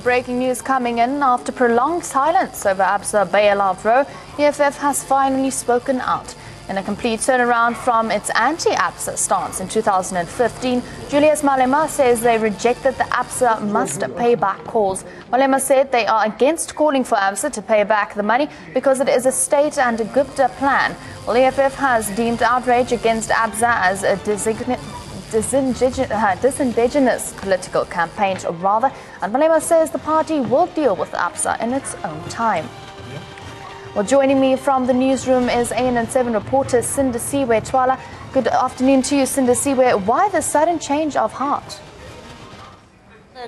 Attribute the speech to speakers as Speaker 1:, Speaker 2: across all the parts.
Speaker 1: Breaking news coming in after prolonged silence over Absa bailout row. EFF has finally spoken out. In a complete turnaround from its anti-Absa stance in 2015, Julius Malema says they rejected the Absa must pay back calls. Malema said they are against calling for Absa to pay back the money because it is a state and a Gupta plan. Well, EFF has deemed outrage against Absa as a disingenuous political campaign, rather, and Malema says the party will deal with Absa in its own time. Well, joining me from the newsroom is ANN7 reporter Sfiso Mahlangu. Good afternoon to you, Sfiso. Why the sudden change of heart?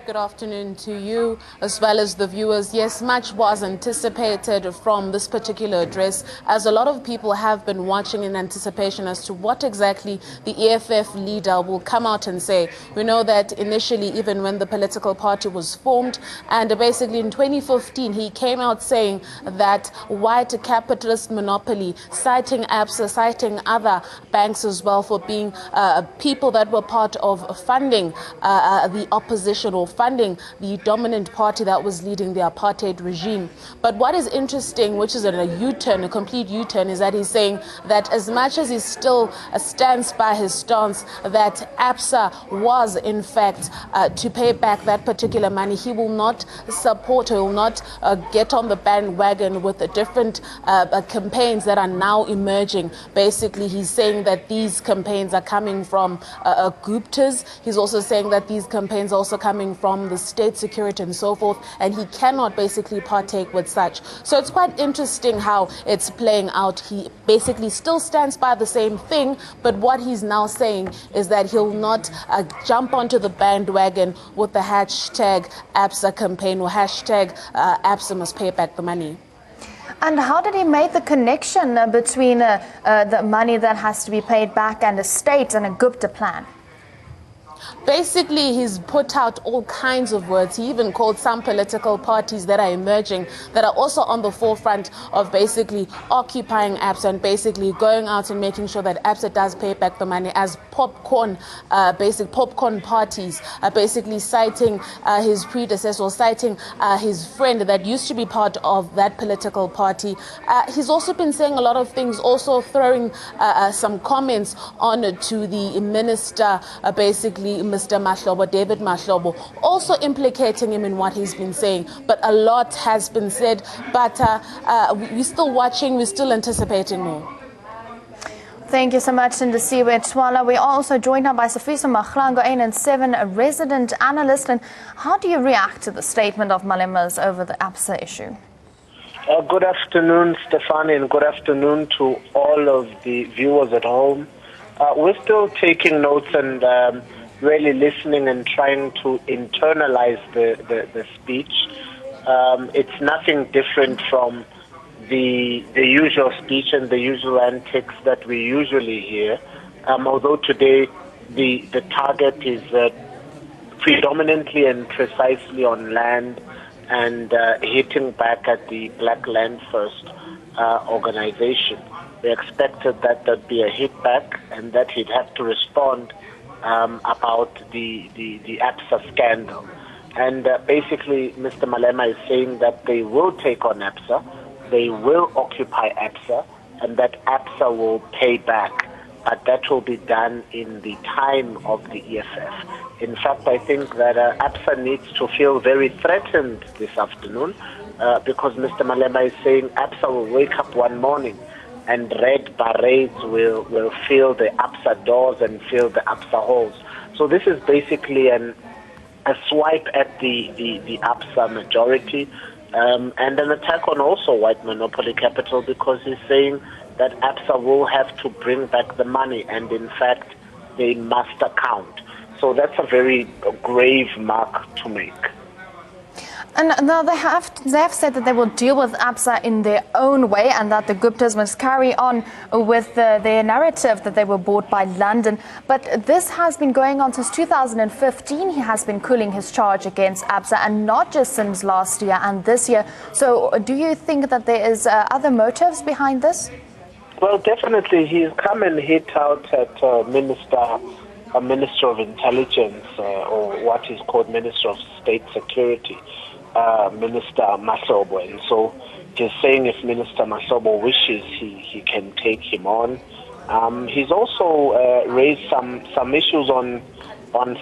Speaker 2: Good afternoon to you as well as the viewers. Yes, much was anticipated from this particular address, as a lot of people have been watching in anticipation as to what exactly the EFF leader will come out and say. We know that initially, even when the political party was formed, and basically in 2015, he came out saying that white capitalist monopoly, citing Absa, citing other banks as well for being people that were part of funding the opposition or funding the dominant party that was leading the apartheid regime. But what is interesting, which is a U-turn, a complete U-turn, is that he's saying that as much as he still stands by his stance that Absa was in fact to pay back that particular money, he will not support, or will not get on the bandwagon with the different campaigns that are now emerging. Basically, he's saying that these campaigns are coming from Guptas. He's also saying that these campaigns are also coming from the state security and so forth, and he cannot basically partake with such. So it's quite interesting how it's playing out. He basically still stands by the same thing, but what he's now saying is that he'll not jump onto the bandwagon with the hashtag Absa campaign or hashtag Absa must pay back the money.
Speaker 1: And how did he make the connection between the money that has to be paid back and a state and a Gupta plan?
Speaker 2: Basically, he's put out all kinds of words. He even called some political parties that are emerging, that are also on the forefront of basically occupying Absa and basically going out and making sure that Absa does pay back the money as popcorn, basic popcorn parties, basically citing his predecessor, citing his friend that used to be part of that political party. He's also been saying a lot of things, also throwing some comments on to the minister, basically Mr. Mahlobo, David Mahlobo, also implicating him in what he's been saying. But a lot has been said, but we're still watching, we're still anticipating more.
Speaker 1: Thank you so much, Sfiso Mahlangu. We are also joined now by Sfiso Mahlangu, ANN7, a resident analyst. And how do you react to the statement of Malema's over the Absa issue?
Speaker 3: Good afternoon, Stefani, and good afternoon to all of the viewers at home. We're still taking notes and really listening and trying to internalize the speech. It's nothing different from the usual speech and the usual antics that we usually hear. Although today the target is predominantly and precisely on land and hitting back at the Black Land First organization. We expected that there'd be a hit back and that he'd have to respond about the Absa scandal. And basically, Mr. Malema is saying that they will take on Absa, they will occupy Absa, and that Absa will pay back. But that will be done in the time of the EFF. In fact, I think that Absa needs to feel very threatened this afternoon because Mr. Malema is saying Absa will wake up one morning and red berets will fill the Absa doors and fill the Absa halls. So this is basically a swipe at the Absa majority and an attack on also white monopoly capital, because he's saying that Absa will have to bring back the money, and in fact they must account. So that's a very grave mark to make.
Speaker 1: And now they have said that they will deal with Absa in their own way, and that the Guptas must carry on with their narrative that they were bought by London. But this has been going on since 2015. He has been cooling his charge against Absa, and not just since last year and this year. So do you think that there is other motives behind this?
Speaker 3: Well, definitely he's come and hit out at Minister of Intelligence, or what is called Minister of State Security. Minister Mahlangu, and so he's saying if Minister Mahlangu wishes, he can take him on. He's also raised some issues on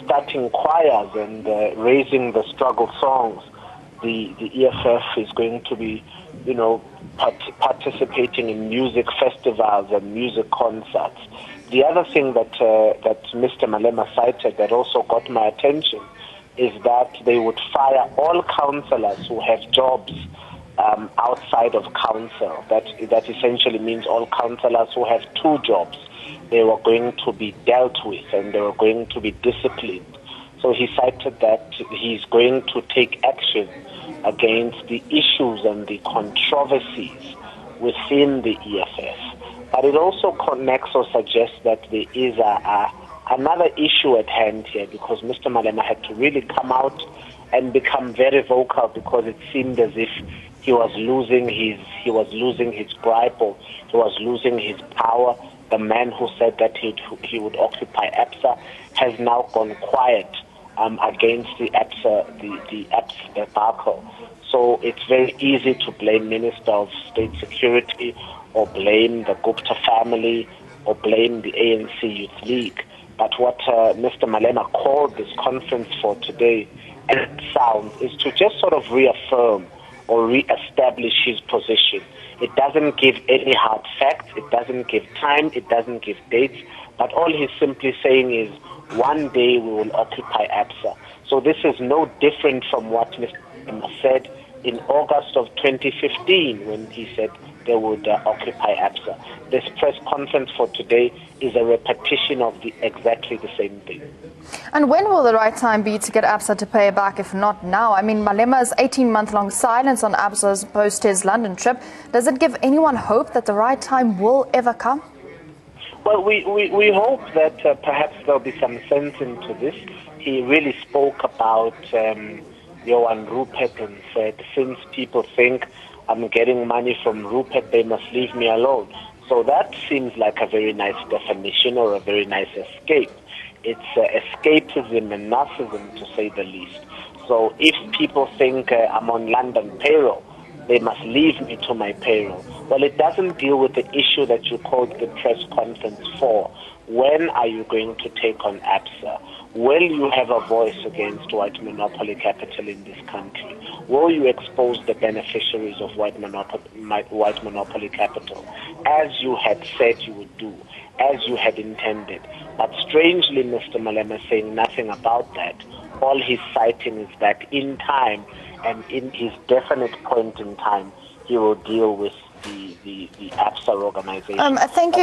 Speaker 3: starting choirs and raising the struggle songs. The EFF is going to be, participating in music festivals and music concerts. The other thing that Mr. Malema cited that also got my attention is that they would fire all councillors who have jobs outside of council. That essentially means all councillors who have 2 jobs. They were going to be dealt with and they were going to be disciplined. So he cited that he's going to take action against the issues and the controversies within the EFF. But it also connects or suggests that there is another issue at hand here, because Mr. Malema had to really come out and become very vocal, because it seemed as if he was losing his gripe, or he was losing his power. The man who said that he would occupy Absa has now gone quiet against the Absa debacle. So it's very easy to blame Minister of State Security, or blame the Gupta family, or blame the ANC Youth League. But what Mr. Malema called this conference for today, and it sounds, is to just sort of reaffirm or re-establish his position. It doesn't give any hard facts, it doesn't give time, it doesn't give dates, but all he's simply saying is, one day we will occupy Absa. So this is no different from what Mr. Malema said in August of 2015 when he said they would occupy Absa. This press conference for today is a repetition of exactly the same thing.
Speaker 1: And when will the right time be to get Absa to pay back, if not now? I mean, Malema's 18-month-long silence on Absa's post his London trip, does it give anyone hope that the right time will ever come?
Speaker 3: Well, we hope that perhaps there'll be some sense into this. He really spoke about Johan Rupert and said, since people think I'm getting money from Rupert, they must leave me alone. So that seems like a very nice definition, or a very nice escape. It's escapism and narcissism, to say the least. So if people think I'm on London payroll, they must leave me to my payroll. Well, it doesn't deal with the issue that you called the press conference for. When are you going to take on Absa? Will you have a voice against white monopoly capital in this country? Will you expose the beneficiaries of white monopoly capital, as you had said you would do, as you had intended? But strangely, Mr. Malema is saying nothing about that. All he's citing is that in time, and in his definite point in time, he will deal with the Absa organization.
Speaker 1: Thank you.